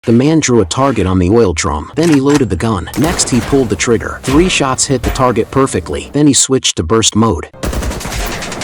The man drew a target on the oil drum. Then he loaded the gun. Next he pulled the trigger. 3 shots hit the target perfectly. Then he switched to burst mode.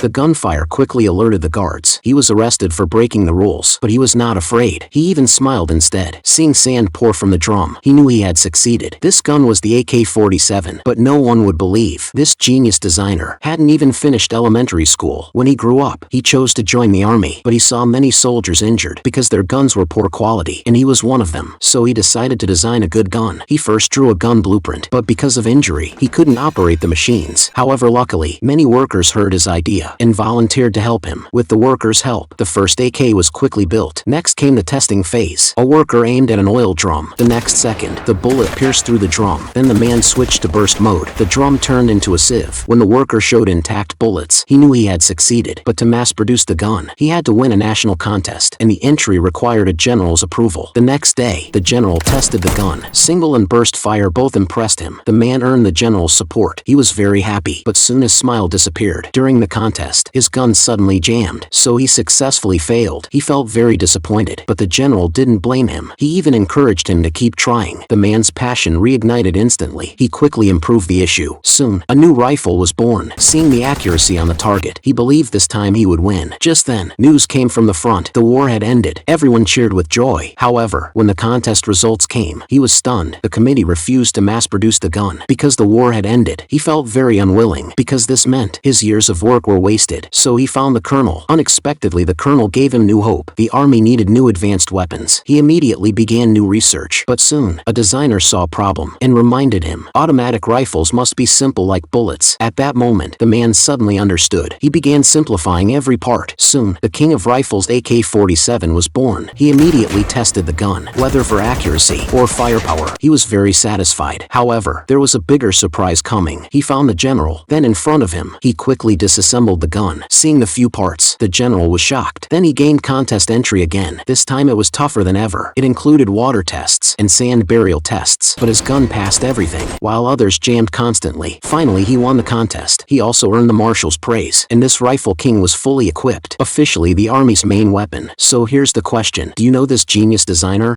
The gunfire quickly alerted the guards. He was arrested for breaking the rules, but he was not afraid. He even smiled instead. Seeing sand pour from the drum, he knew he had succeeded. This gun was the AK-47, but no one would believe. This genius designer hadn't even finished elementary school. When he grew up, he chose to join the army, but he saw many soldiers injured because their guns were poor quality, and he was one of them. So he decided to design a good gun. He first drew a gun blueprint, but because of injury, he couldn't operate the machines. However, luckily, many workers heard his idea and volunteered to help him. With the workers' help, the first AK was quickly built. Next came the testing phase. A worker aimed at an oil drum. The next second, the bullet pierced through the drum. Then the man switched to burst mode. The drum turned into a sieve. When the worker showed intact bullets, he knew he had succeeded. But to mass-produce the gun, he had to win a national contest, and the entry required a general's approval. The next day, the general tested the gun. Single and burst fire both impressed him. The man earned the general's support. He was very happy, but soon his smile disappeared. During the contest, his gun suddenly jammed, so he successfully failed. He felt very disappointed, but the general didn't blame him. He even encouraged him to keep trying. The man's passion reignited instantly. He quickly improved the issue. Soon, a new rifle was born. Seeing the accuracy on the target, he believed this time he would win. Just then, news came from the front. The war had ended. Everyone cheered with joy. However, when the contest results came, he was stunned. The committee refused to mass-produce the gun. Because the war had ended, he felt very unwilling, because this meant his years of work were wasted. So he found the colonel. Unexpectedly, the colonel gave him new hope. The army needed new advanced weapons. He immediately began new research. But soon, a designer saw a problem and reminded him, automatic rifles must be simple like bullets. At that moment, the man suddenly understood. He began simplifying every part. Soon, the king of rifles AK-47 was born. He immediately tested the gun, whether for accuracy or firepower. He was very satisfied. However, there was a bigger surprise coming. He found the general. Then in front of him, he quickly disassembled the gun. Seeing the few parts, the general was shocked. Then he gained contest entry again. This time it was tougher than ever. It included water tests and sand burial tests, but his gun passed everything, while others jammed constantly. Finally, he won the contest. He also earned the marshal's praise, and this rifle king was fully equipped, officially the army's main weapon. So here's the question. Do you know this genius designer?